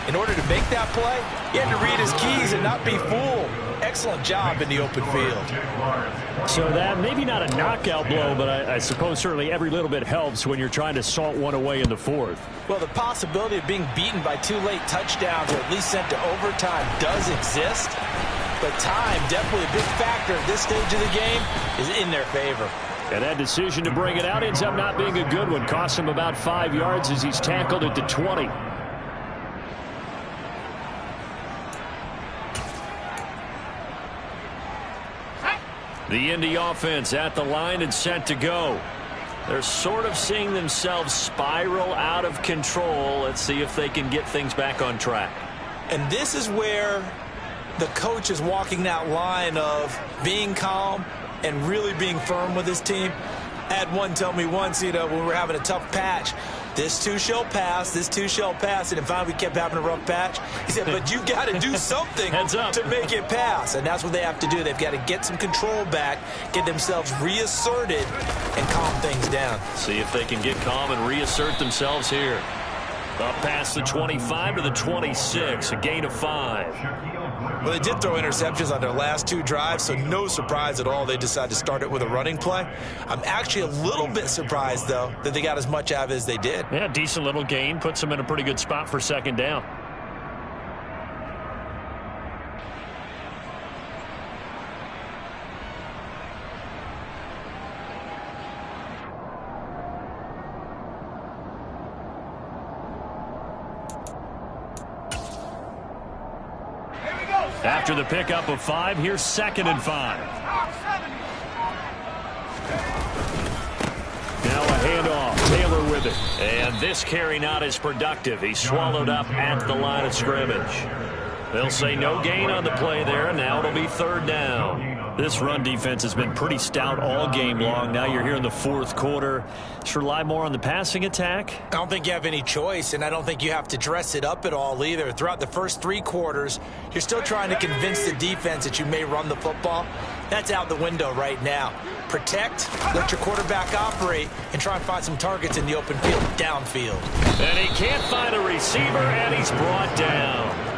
in order to make that play, he had to read his keys and not be fooled. Excellent job in the open field. So that maybe not a knockout blow, but I suppose certainly every little bit helps when you're trying to salt one away in the 4th. Well, the possibility of being beaten by 2 late touchdowns or at least sent to overtime does exist. But time, definitely a big factor at this stage of the game, is in their favor. And that decision to bring it out ends up not being a good one. Costs him about 5 yards as he's tackled at the 20. The Indy offense at the line and set to go. They're sort of seeing themselves spiral out of control. Let's see if they can get things back on track. And this is where the coach is walking that line of being calm and really being firm with his team. I had one tell me once, when we were having a tough patch, this too shall pass, this too shall pass, and then finally we kept having a rough patch. He said, but you got to do something to make it pass, and that's what they have to do. They've got to get some control back, get themselves reasserted, and calm things down. See if they can get calm and reassert themselves here. Up past the 25 to the 26, a gain of 5. Well, they did throw interceptions on their last 2 drives, so no surprise at all they decided to start it with a running play. I'm actually a little bit surprised, though, that they got as much out of it as they did. Yeah, decent little gain. Puts them in a pretty good spot for 2nd down. After the pickup of 5, here's 2nd and 5. Now a handoff. Taylor with it. And this carry not as productive. He's swallowed up at the line of scrimmage. They'll say no gain on the play there, and now it'll be 3rd down. This run defense has been pretty stout all game long. Now you're here in the 4th quarter. Just rely more on the passing attack. I don't think you have any choice, and I don't think you have to dress it up at all either. Throughout the first 3 quarters, you're still trying to convince the defense that you may run the football. That's out the window right now. Protect, let your quarterback operate, and try and find some targets in the open field, downfield. And he can't find a receiver, and he's brought down.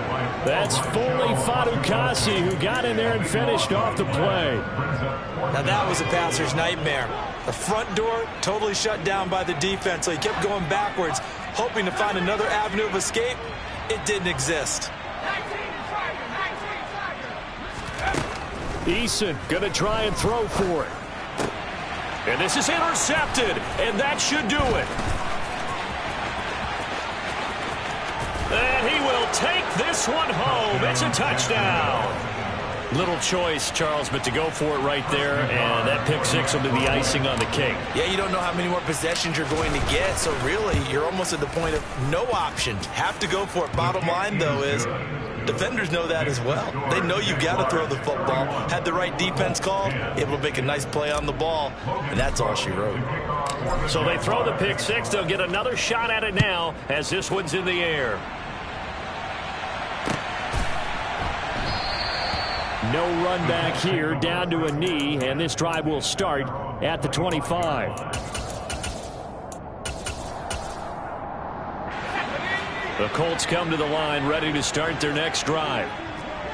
That's Foley Fadukasi who got in there and finished off the play. Now that was a passer's nightmare. The front door totally shut down by the defense, so he kept going backwards, hoping to find another avenue of escape. It didn't exist. Eason going to try and throw for it. And this is intercepted, and that should do it. And he will take this one home. It's a touchdown. Little choice, Charles, but to go for it right there, and that pick 6 will be the icing on the cake. Yeah, you don't know how many more possessions you're going to get, so really you're almost at the point of no option. Have to go for it. Bottom line, though, is defenders know that as well. They know you've got to throw the football. Had the right defense called, able to make a nice play on the ball, and that's all she wrote. So they throw the pick 6. They'll get another shot at it now as this one's in the air. No run back here, down to a knee, and this drive will start at the 25. The Colts come to the line, ready to start their next drive.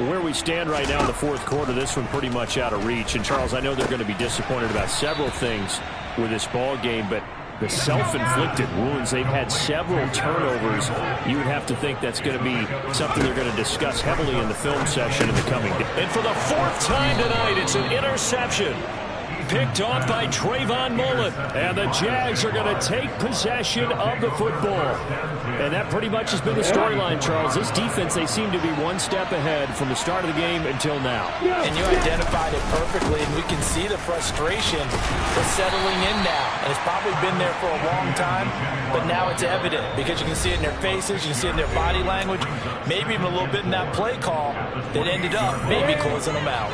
Where we stand right now in the 4th quarter, this one pretty much out of reach. And, Charles, I know they're going to be disappointed about several things with this ball game, but the self-inflicted wounds. They've had several turnovers. You would have to think that's going to be something they're going to discuss heavily in the film session in the coming days. And for the fourth time tonight, it's an interception. Picked off by Trayvon Mullen. And the Jags are going to take possession of the football. And that pretty much has been the storyline, Charles. This defense, they seem to be one step ahead from the start of the game until now. And you identified it perfectly, and we can see the frustration that's settling in now. And it's probably been there for a long time, but now it's evident because you can see it in their faces, you can see it in their body language, maybe even a little bit in that play call that ended up maybe closing them out.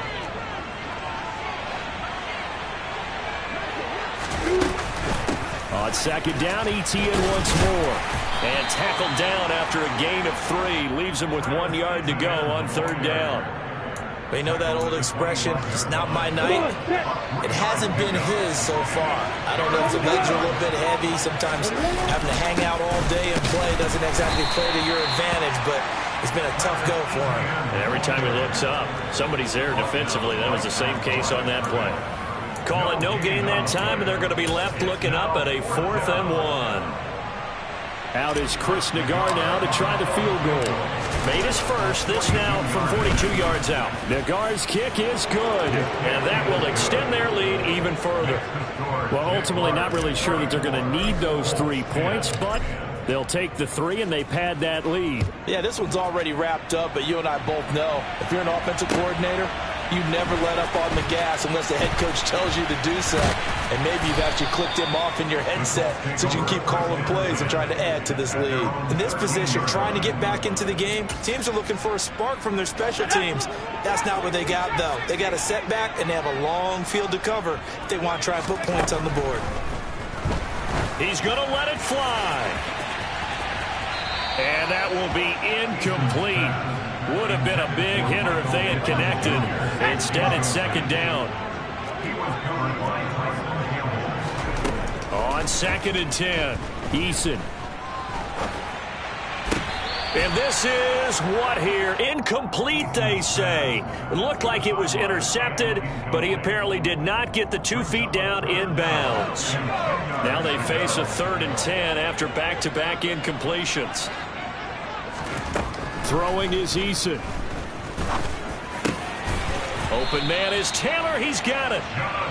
On second down, ETN once more. And tackled down after a gain of 3. Leaves him with 1 yard to go on third down. They know that old expression, it's not my night. It hasn't been his so far. I don't know if the legs are a little bit heavy. Sometimes having to hang out all day and play doesn't exactly play to your advantage, but it's been a tough go for him. And every time he looks up, somebody's there defensively. That was the same case on that play. Call it no gain that time, and they're going to be left looking up at a 4th and 1. Out is Chris Nagar now to try the field goal. Made his first, this now from 42 yards out. Nagar's kick is good, and that will extend their lead even further. Well, ultimately not really sure that they're going to need those 3 points, but they'll take the 3 and they pad that lead. Yeah, this one's already wrapped up, but you and I both know if you're an offensive coordinator, you never let up on the gas unless the head coach tells you to do so. And maybe you've actually clicked him off in your headset so you can keep calling plays and trying to add to this lead. In this position, trying to get back into the game, teams are looking for a spark from their special teams. That's not what they got, though. They got a setback, and they have a long field to cover if they want to try and put points on the board. He's going to let it fly. And that will be incomplete. Would have been a big hitter if they had connected. Instead, it's second down. On second and 10, Eason. And this is what here? Incomplete, they say. It looked like it was intercepted, but he apparently did not get the 2 feet down in bounds. Now they face a 3rd and 10 after back-to-back incompletions. Throwing is Eason. Open man is Taylor. He's got it.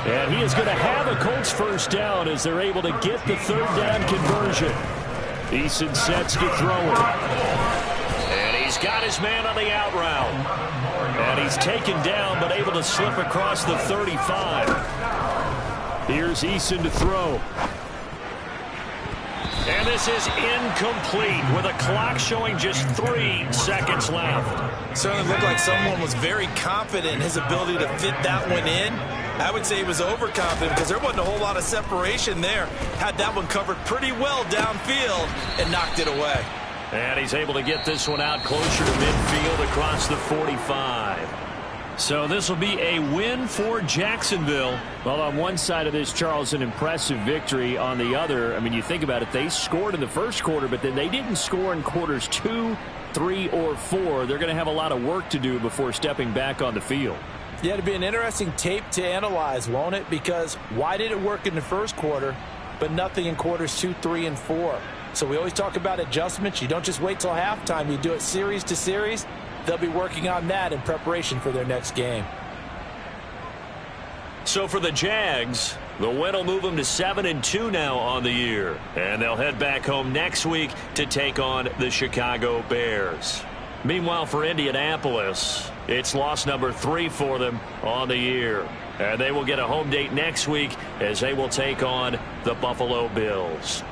And he is going to have a Colts first down as they're able to get the 3rd down conversion. Eason sets to throw it. And he's got his man on the out route. And he's taken down but able to slip across the 35. Here's Eason to throw. And this is incomplete with a clock showing just 3 seconds left. Certainly looked like someone was very confident in his ability to fit that one in. I would say he was overconfident because there wasn't a whole lot of separation there. Had that one covered pretty well downfield and knocked it away. And he's able to get this one out closer to midfield across the 45. So this will be a win for Jacksonville. Well, on one side of this, Charles, an impressive victory. On the other, I mean, you think about it, they scored in the first quarter, but then they didn't score in quarters 2, 3, or 4. They're going to have a lot of work to do before stepping back on the field. Yeah, it'll be an interesting tape to analyze, won't it? Because why did it work in the first quarter, but nothing in quarters 2, 3, and 4? So we always talk about adjustments. You don't just wait till halftime. You do it series to series. They'll be working on that in preparation for their next game. So for the Jags, the win will move them to 7-2 now on the year. And they'll head back home next week to take on the Chicago Bears. Meanwhile, for Indianapolis, it's loss number 3 for them on the year. And they will get a home date next week as they will take on the Buffalo Bills.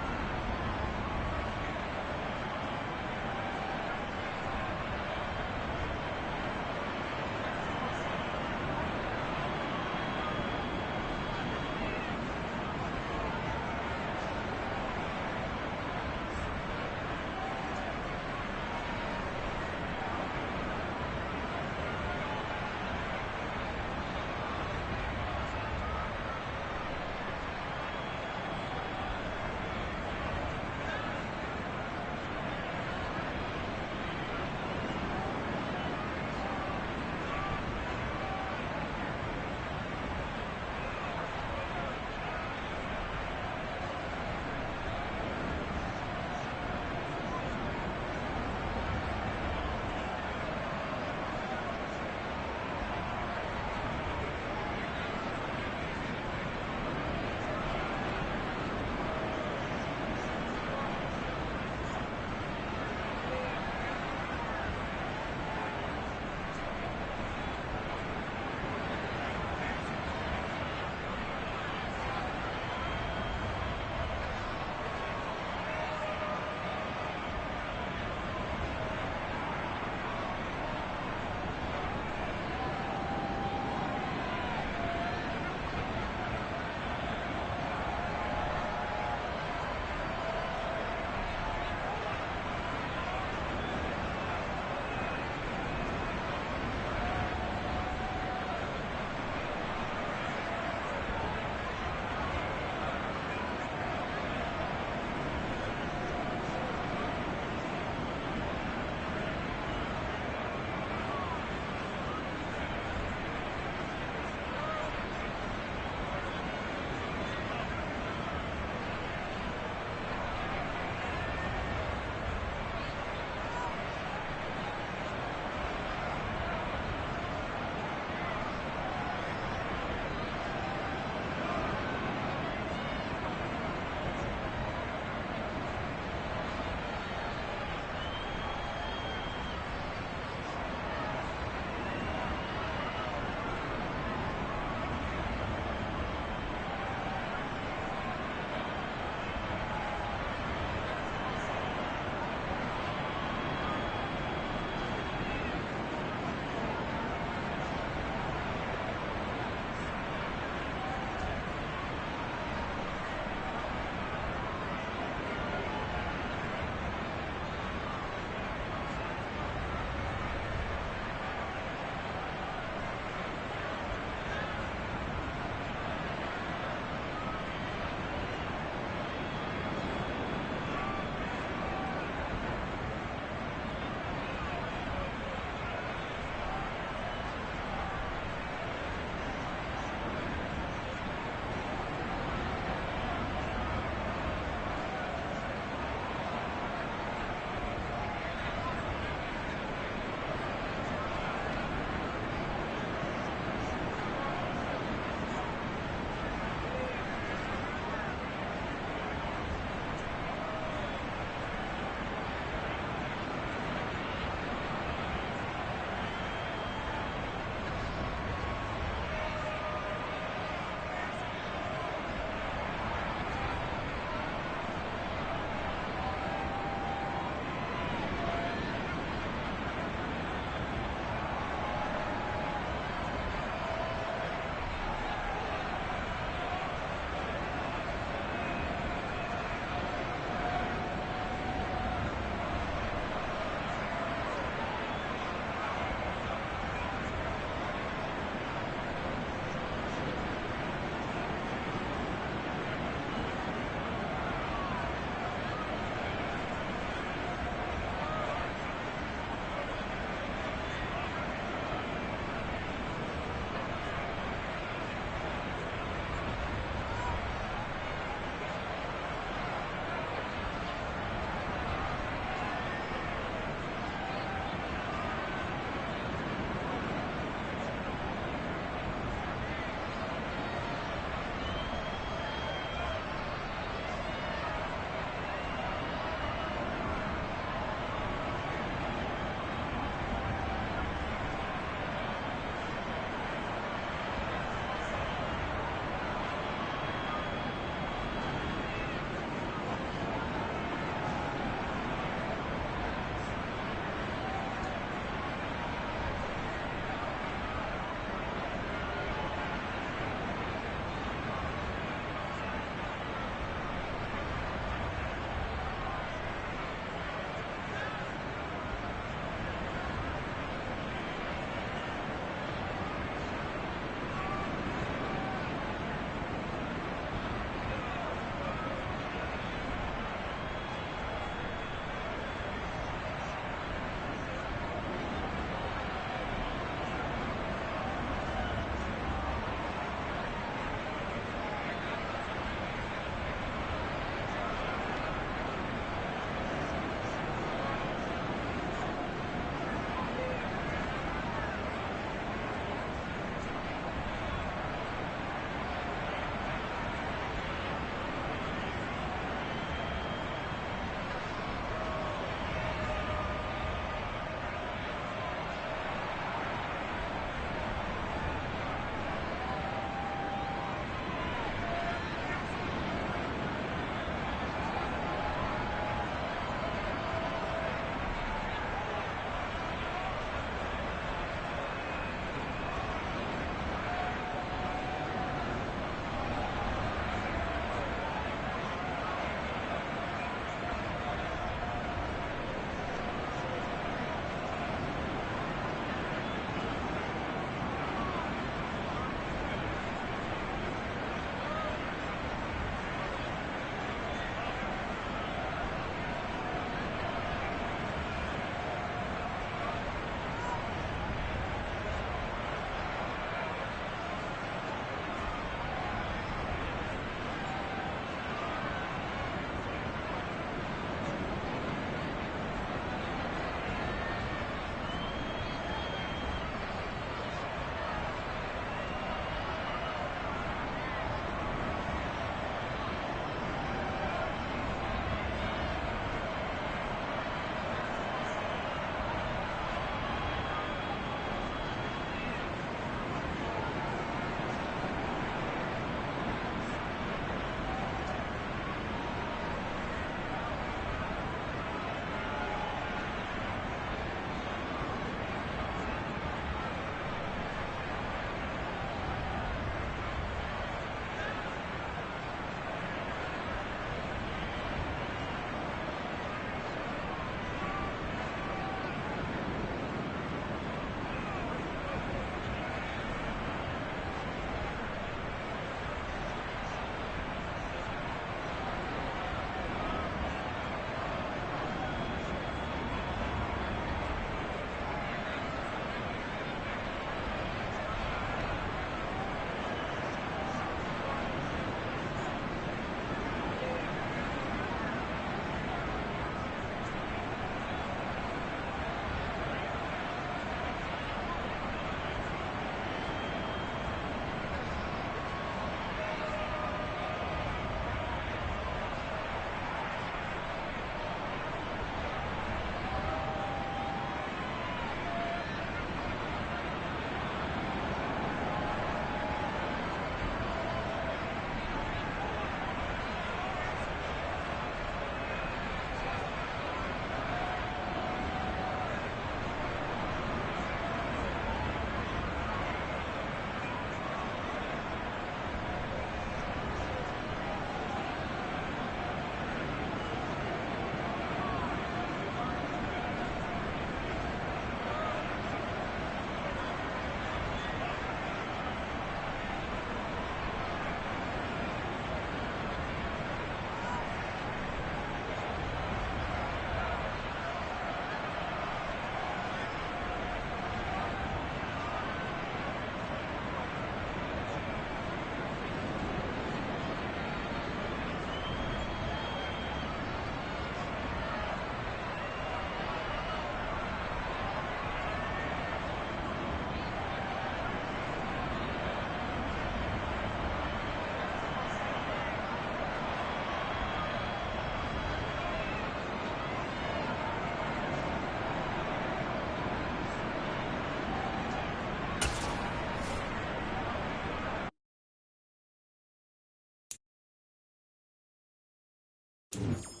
it.